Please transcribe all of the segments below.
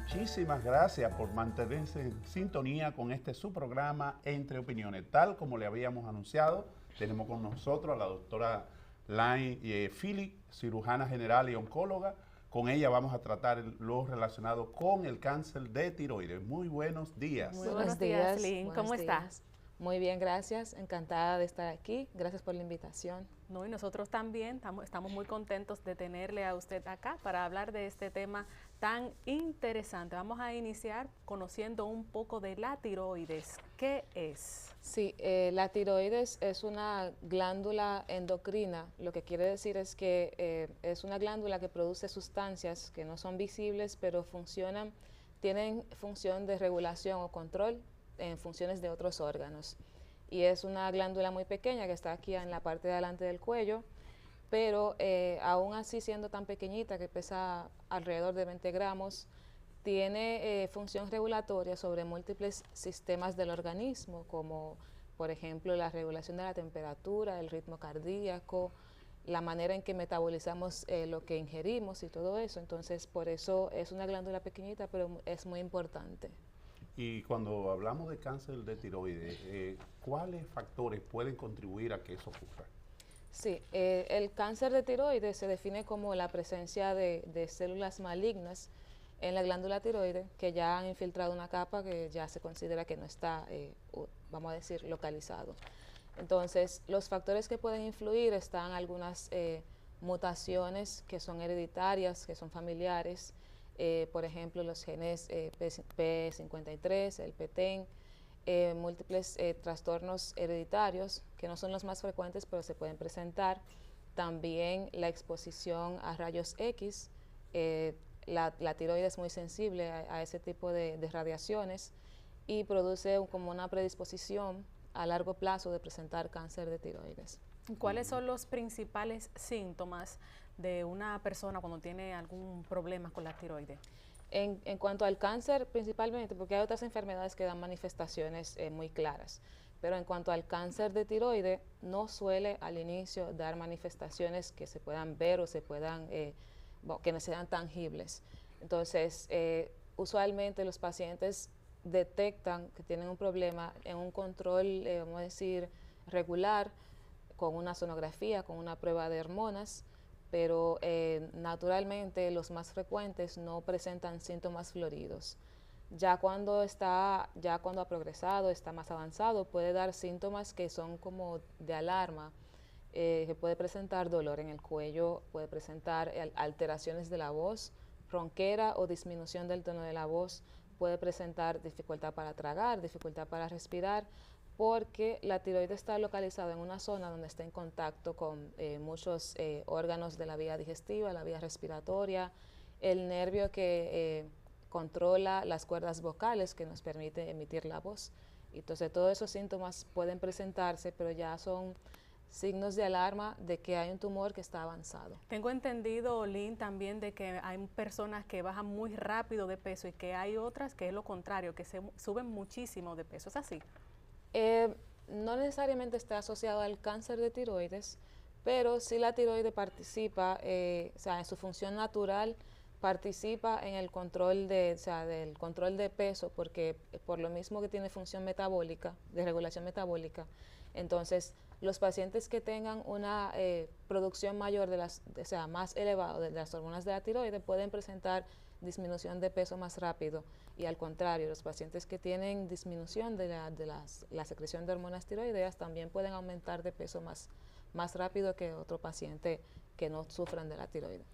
Muchísimas gracias por mantenerse en sintonía con este su programa Entre Opiniones. Tal como le habíamos anunciado, tenemos con nosotros a la doctora Lain Philip, cirujana general y oncóloga. Con ella vamos a tratar lo relacionado con el cáncer de tiroides. Muy buenos días. Muy buenos días, Lynn. ¿Cómo está? Muy bien, gracias. Encantada de estar aquí. Gracias por la invitación. No, y nosotros también estamos muy contentos de tenerle a usted acá para hablar de este tema tan interesante. Vamos a iniciar conociendo un poco de la tiroides. ¿Qué es? Sí, la tiroides es una glándula endocrina. Lo que quiere decir es que es una glándula que produce sustancias que no son visibles, pero tienen función de regulación o control en funciones de otros órganos. Y es una glándula muy pequeña que está aquí en la parte de adelante del cuello, pero aún así siendo tan pequeñita, que pesa alrededor de 20 gramos, tiene función regulatoria sobre múltiples sistemas del organismo, como por ejemplo la regulación de la temperatura, el ritmo cardíaco, la manera en que metabolizamos lo que ingerimos y todo eso. Entonces, por eso es una glándula pequeñita, pero es muy importante. Y cuando hablamos de cáncer de tiroides, ¿cuáles factores pueden contribuir a que eso ocurra? Sí, el cáncer de tiroides se define como la presencia de células malignas en la glándula tiroides que ya han infiltrado una capa que ya se considera que no está, vamos a decir, localizado. Entonces, los factores que pueden influir están algunas mutaciones que son hereditarias, que son familiares, por ejemplo, los genes P53, el PTEN, múltiples trastornos hereditarios, que no son los más frecuentes, pero se pueden presentar. También la exposición a rayos X. La tiroides es muy sensible a ese tipo de radiaciones y produce como una predisposición a largo plazo de presentar cáncer de tiroides. ¿Cuáles son los principales síntomas de una persona cuando tiene algún problema con la tiroides? En cuanto al cáncer, principalmente, porque hay otras enfermedades que dan manifestaciones muy claras, pero en cuanto al cáncer de tiroides, no suele al inicio dar manifestaciones que se puedan ver o que no sean tangibles. Entonces, usualmente los pacientes detectan que tienen un problema en un control, vamos a decir, regular, con una sonografía, con una prueba de hormonas, pero naturalmente los más frecuentes no presentan síntomas floridos. Ya cuando ha progresado, está más avanzado, puede dar síntomas que son como de alarma, que puede presentar dolor en el cuello, puede presentar alteraciones de la voz, ronquera o disminución del tono de la voz, puede presentar dificultad para tragar, dificultad para respirar, porque la tiroides está localizada en una zona donde está en contacto con muchos órganos de la vía digestiva, la vía respiratoria, el nervio que controla las cuerdas vocales que nos permite emitir la voz. Entonces todos esos síntomas pueden presentarse, pero ya son signos de alarma de que hay un tumor que está avanzado. Tengo entendido, Lynn, también de que hay personas que bajan muy rápido de peso y que hay otras que es lo contrario, que se suben muchísimo de peso. ¿Es así? No necesariamente está asociado al cáncer de tiroides, pero sí la tiroides participa, o sea, en su función natural participa en el control del control de peso, porque por lo mismo que tiene función metabólica, de regulación metabólica, entonces los pacientes que tengan una producción mayor más elevada de las hormonas de la tiroides pueden presentar disminución de peso más rápido, y al contrario, los pacientes que tienen disminución de la secreción de hormonas tiroideas también pueden aumentar de peso más rápido que otro paciente que no sufran de la tiroides.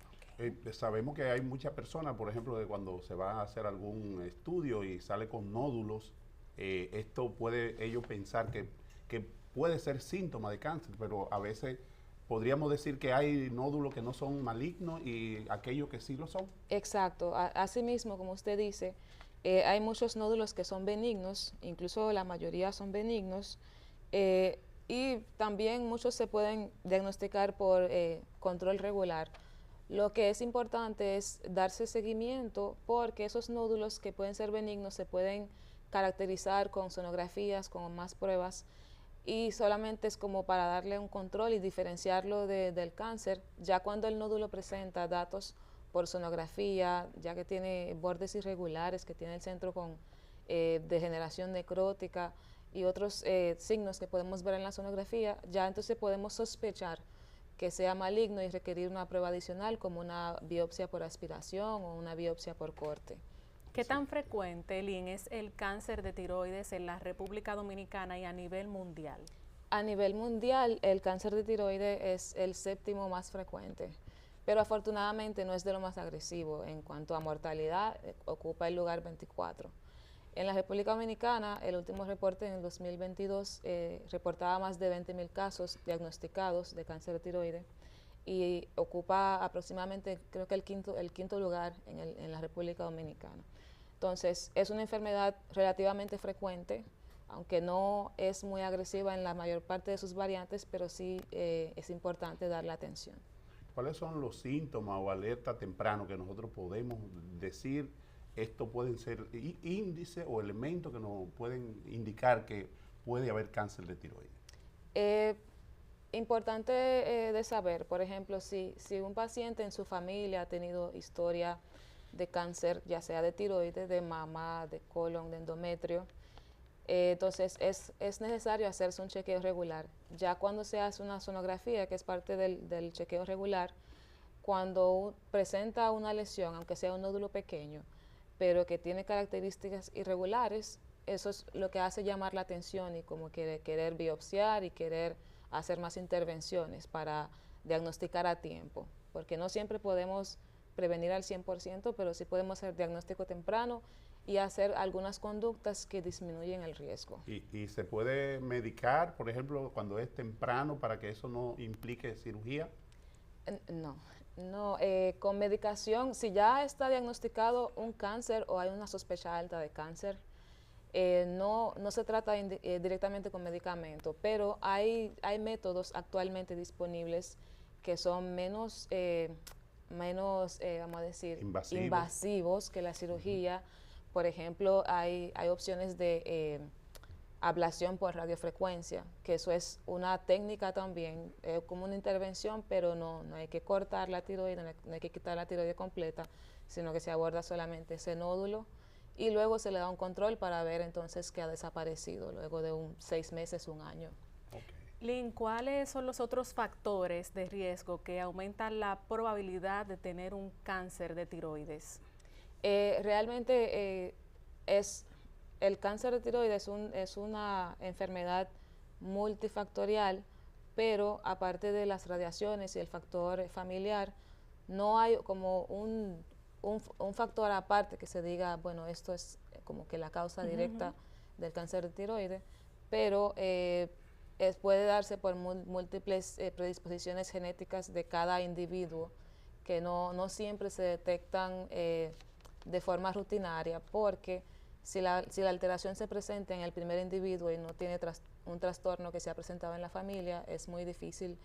Sabemos que hay muchas personas, por ejemplo, que cuando se va a hacer algún estudio y sale con nódulos, esto puede ellos pensar que puede ser síntoma de cáncer, pero a veces podríamos decir que hay nódulos que no son malignos y aquellos que sí lo son. Exacto, asimismo, como usted dice, hay muchos nódulos que son benignos, incluso la mayoría son benignos, y también muchos se pueden diagnosticar por control regular. Lo que es importante es darse seguimiento, porque esos nódulos que pueden ser benignos se pueden caracterizar con sonografías, con más pruebas, y solamente es como para darle un control y diferenciarlo del cáncer. Ya cuando el nódulo presenta datos por sonografía, ya que tiene bordes irregulares, que tiene el centro con degeneración necrótica y otros signos que podemos ver en la sonografía, ya entonces podemos sospechar que sea maligno y requerir una prueba adicional como una biopsia por aspiración o una biopsia por corte. ¿Qué tan frecuente, Lynn, es el cáncer de tiroides en la República Dominicana y a nivel mundial? A nivel mundial, el cáncer de tiroides es el 7º más frecuente, pero afortunadamente no es de lo más agresivo. En cuanto a mortalidad, ocupa el lugar 24. En la República Dominicana, el último reporte en el 2022 reportaba más de 20.000 casos diagnosticados de cáncer de tiroides y ocupa aproximadamente, creo que el quinto lugar en la República Dominicana. Entonces, es una enfermedad relativamente frecuente, aunque no es muy agresiva en la mayor parte de sus variantes, pero sí es importante darle atención. ¿Cuáles son los síntomas o alerta temprano que nosotros podemos decir? Esto pueden ser índices o elementos que nos pueden indicar que puede haber cáncer de tiroides. Importante de saber, por ejemplo, si un paciente en su familia ha tenido historia de cáncer, ya sea de tiroides, de mama, de colon, de endometrio, entonces es necesario hacerse un chequeo regular. Ya cuando se hace una sonografía, que es parte del chequeo regular, cuando presenta una lesión, aunque sea un nódulo pequeño, pero que tiene características irregulares, eso es lo que hace llamar la atención y como querer biopsiar y querer hacer más intervenciones para diagnosticar a tiempo, porque no siempre podemos prevenir al 100%, pero sí podemos hacer diagnóstico temprano y hacer algunas conductas que disminuyen el riesgo. ¿Y se puede medicar, por ejemplo, cuando es temprano para que eso no implique cirugía? No, con medicación, si ya está diagnosticado un cáncer o hay una sospecha alta de cáncer, no se trata directamente con medicamento, pero hay métodos actualmente disponibles que son menos vamos a decir, invasivos que la cirugía. Por ejemplo, hay opciones de ablación por radiofrecuencia, que eso es una técnica también, como una intervención, pero no hay que cortar la tiroides, no hay que quitar la tiroides completa, sino que se aborda solamente ese nódulo y luego se le da un control para ver entonces que ha desaparecido luego de 6 meses, 1 año. Lynn, ¿cuáles son los otros factores de riesgo que aumentan la probabilidad de tener un cáncer de tiroides? Realmente el cáncer de tiroides es una enfermedad multifactorial, pero aparte de las radiaciones y el factor familiar, no hay como un factor aparte que se diga, bueno, esto es como que la causa directa del cáncer de tiroides, pero puede darse por múltiples predisposiciones genéticas de cada individuo que no siempre se detectan de forma rutinaria, porque si la alteración se presenta en el primer individuo y no tiene un trastorno que se ha presentado en la familia, es muy difícil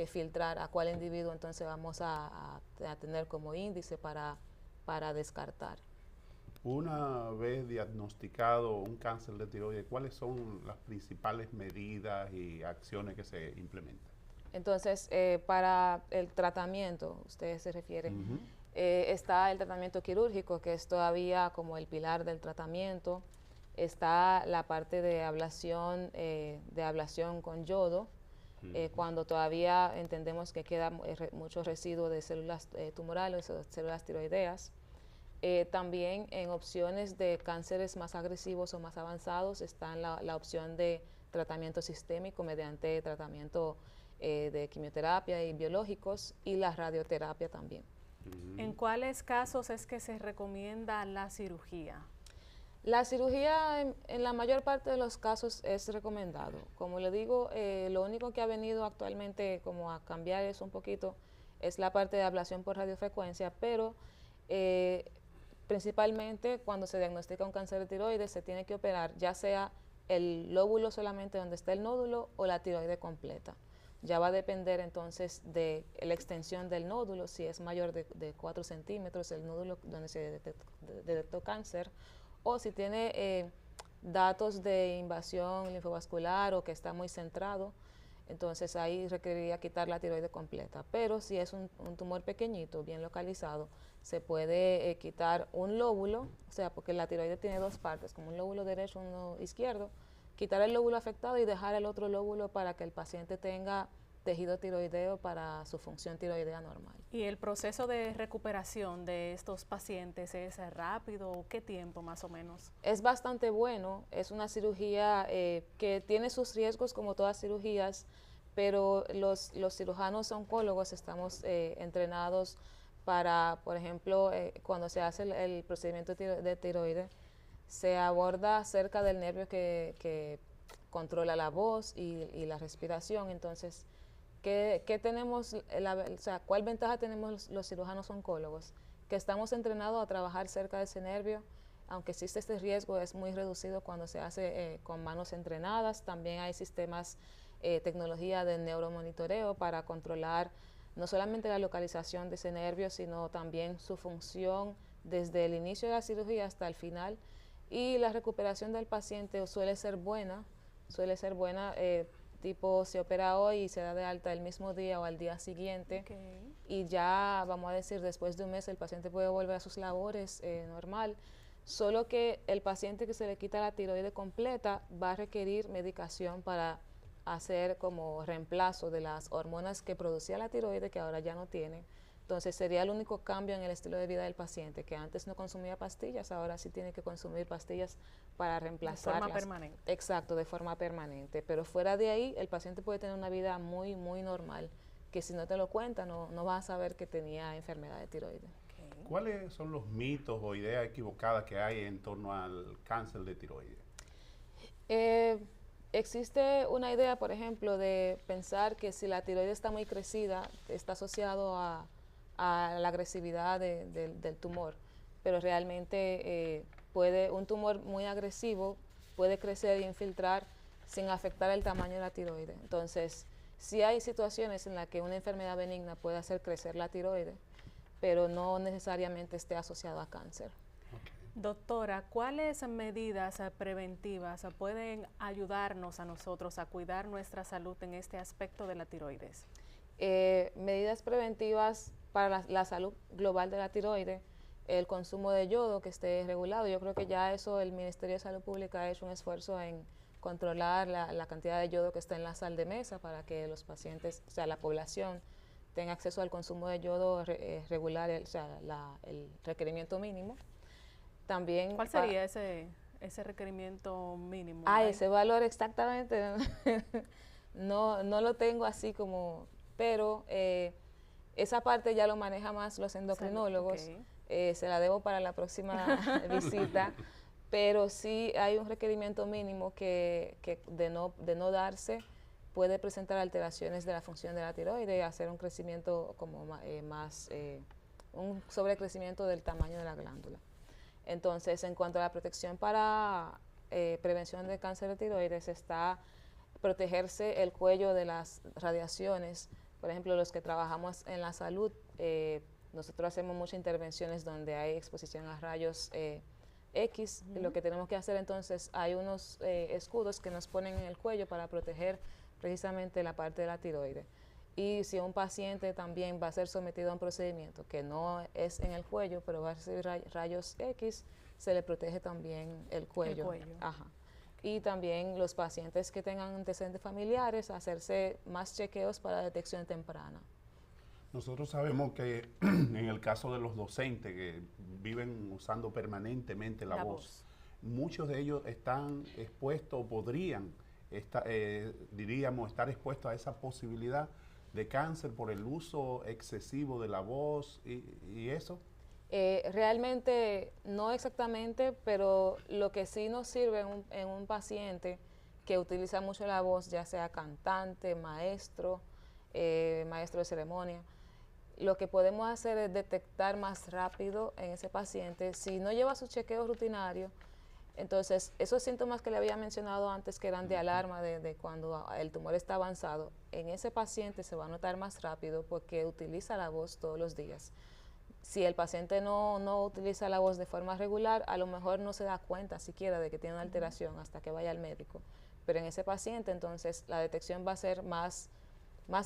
filtrar a cuál individuo entonces vamos a tener como índice para descartar. Una vez diagnosticado un cáncer de tiroides, ¿cuáles son las principales medidas y acciones que se implementan? Entonces, para el tratamiento, usted se refiere, está el tratamiento quirúrgico, que es todavía como el pilar del tratamiento. Está la parte de ablación con yodo, cuando todavía entendemos que queda mucho residuo de células tumorales o células tiroideas. También en opciones de cánceres más agresivos o más avanzados está la opción de tratamiento sistémico mediante tratamiento de quimioterapia y biológicos y la radioterapia también. ¿En cuáles casos es que se recomienda la cirugía? La cirugía en la mayor parte de los casos es recomendado. Como le digo, lo único que ha venido actualmente como a cambiar eso un poquito es la parte de ablación por radiofrecuencia, pero principalmente cuando se diagnostica un cáncer de tiroides se tiene que operar ya sea el lóbulo solamente donde está el nódulo o la tiroide completa. Ya va a depender entonces de la extensión del nódulo, si es mayor de 4 centímetros el nódulo donde se detectó cáncer, o si tiene datos de invasión linfovascular o que está muy centrado, entonces ahí requeriría quitar la tiroide completa. Pero si es un tumor pequeñito, bien localizado, se puede quitar un lóbulo, o sea, porque la tiroides tiene dos partes, como un lóbulo derecho y uno izquierdo, quitar el lóbulo afectado y dejar el otro lóbulo para que el paciente tenga tejido tiroideo para su función tiroidea normal. ¿Y el proceso de recuperación de estos pacientes es rápido? ¿Qué tiempo más o menos? Es bastante bueno, es una cirugía que tiene sus riesgos como todas cirugías, pero los cirujanos oncólogos estamos entrenados para, por ejemplo, cuando se hace el procedimiento de tiroides, se aborda cerca del nervio que controla la voz y la respiración. Entonces, ¿qué tenemos, o sea, cuál ventaja tenemos los cirujanos oncólogos? Que estamos entrenados a trabajar cerca de ese nervio, aunque existe este riesgo, es muy reducido cuando se hace con manos entrenadas. También hay sistemas, tecnología de neuromonitoreo para controlar no solamente la localización de ese nervio, sino también su función desde el inicio de la cirugía hasta el final. Y la recuperación del paciente suele ser buena, tipo se opera hoy y se da de alta el mismo día o al día siguiente. Y ya, vamos a decir, después de un mes el paciente puede volver a sus labores normal. Solo que el paciente que se le quita la tiroides completa va a requerir medicación para hacer como reemplazo de las hormonas que producía la tiroides, que ahora ya no tiene. Entonces sería el único cambio en el estilo de vida del paciente, que antes no consumía pastillas, ahora sí tiene que consumir pastillas para reemplazarlas. De forma permanente. Exacto, de forma permanente. Pero fuera de ahí, el paciente puede tener una vida muy, muy normal, que si no te lo cuenta, no vas a saber que tenía enfermedad de tiroides. ¿Cuáles son los mitos o ideas equivocadas que hay en torno al cáncer de tiroides? Existe una idea, por ejemplo, de pensar que si la tiroides está muy crecida, está asociado a la agresividad del tumor, pero realmente un tumor muy agresivo puede crecer e infiltrar sin afectar el tamaño de la tiroides. Entonces, sí hay situaciones en las que una enfermedad benigna puede hacer crecer la tiroides, pero no necesariamente esté asociado a cáncer. Doctora, ¿cuáles medidas preventivas pueden ayudarnos a nosotros a cuidar nuestra salud en este aspecto de la tiroides? Medidas preventivas para la salud global de la tiroides, el consumo de yodo que esté regulado. Yo creo que ya eso el Ministerio de Salud Pública ha hecho un esfuerzo en controlar la cantidad de yodo que está en la sal de mesa para que los pacientes, o sea, la población, tenga acceso al consumo de yodo regular, o sea, el requerimiento mínimo. También ¿cuál sería ese requerimiento mínimo? Ese valor exactamente no lo tengo así como, pero esa parte ya lo maneja más los endocrinólogos. Se la debo para la próxima visita, pero sí hay un requerimiento mínimo que de no darse puede presentar alteraciones de la función de la tiroides y hacer un crecimiento como un sobrecrecimiento del tamaño de la glándula. Entonces, en cuanto a la protección para prevención de cáncer de tiroides, está protegerse el cuello de las radiaciones. Por ejemplo, los que trabajamos en la salud, nosotros hacemos muchas intervenciones donde hay exposición a rayos X. Y lo que tenemos que hacer entonces, hay unos escudos que nos ponen en el cuello para proteger precisamente la parte de la tiroides. Y si un paciente también va a ser sometido a un procedimiento que no es en el cuello, pero va a recibir rayos X, se le protege también el cuello. Ajá. Y también los pacientes que tengan antecedentes familiares, hacerse más chequeos para detección temprana. Nosotros sabemos que en el caso de los docentes que viven usando permanentemente la voz, muchos de ellos están expuestos o podrían, diríamos, estar expuestos a esa posibilidad de cáncer por el uso excesivo de la voz y eso. Realmente no exactamente, pero lo que sí nos sirve en un paciente que utiliza mucho la voz, ya sea cantante, maestro de ceremonia, lo que podemos hacer es detectar más rápido en ese paciente. Si no lleva su chequeo rutinario, entonces esos síntomas que le había mencionado antes que eran de alarma de cuando el tumor está avanzado, en ese paciente se va a notar más rápido porque utiliza la voz todos los días. Si el paciente no utiliza la voz de forma regular, a lo mejor no se da cuenta siquiera de que tiene una alteración hasta que vaya al médico. Pero en ese paciente entonces la detección va a ser más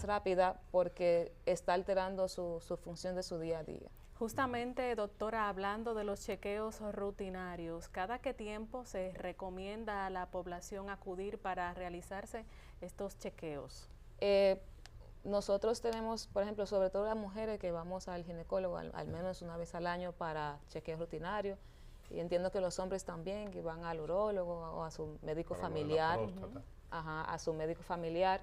rápida porque está alterando su función de su día a día. Justamente, doctora, hablando de los chequeos rutinarios, ¿cada qué tiempo se recomienda a la población acudir para realizarse estos chequeos? Nosotros tenemos, por ejemplo, sobre todo las mujeres que vamos al ginecólogo al menos una vez al año para chequeos rutinarios, y entiendo que los hombres también, que van al urólogo o a su médico familiar, a su médico familiar.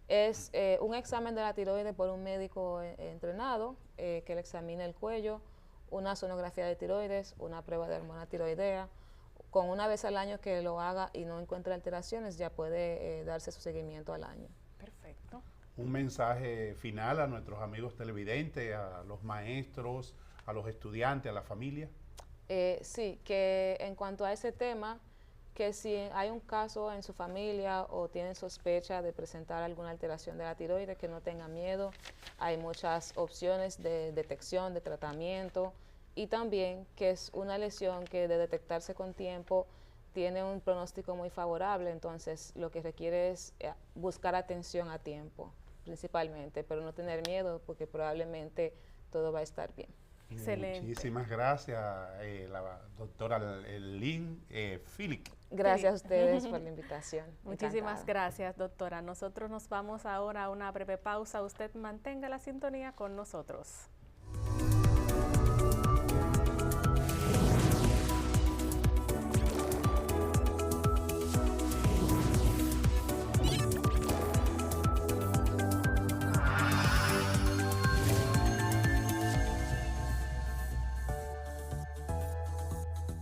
Es un examen de la tiroides por un médico entrenado, que le examine el cuello, una sonografía de tiroides, una prueba de hormona tiroidea. Con una vez al año que lo haga y no encuentre alteraciones, ya puede darse su seguimiento al año. Perfecto. Un mensaje final a nuestros amigos televidentes, a los maestros, a los estudiantes, a la familia. Sí, que en cuanto a ese tema, que si hay un caso en su familia o tienen sospecha de presentar alguna alteración de la tiroides, que no tengan miedo. Hay muchas opciones de detección, de tratamiento, y también que es una lesión que de detectarse con tiempo tiene un pronóstico muy favorable, entonces lo que requiere es buscar atención a tiempo, principalmente, pero no tener miedo porque probablemente todo va a estar bien. Excelente. Muchísimas gracias, la doctora Lynn Philic. Gracias a ustedes por la invitación. Muchísimas Encantada. gracias, doctora. Nosotros nos vamos ahora a una breve pausa. Usted mantenga la sintonía con nosotros.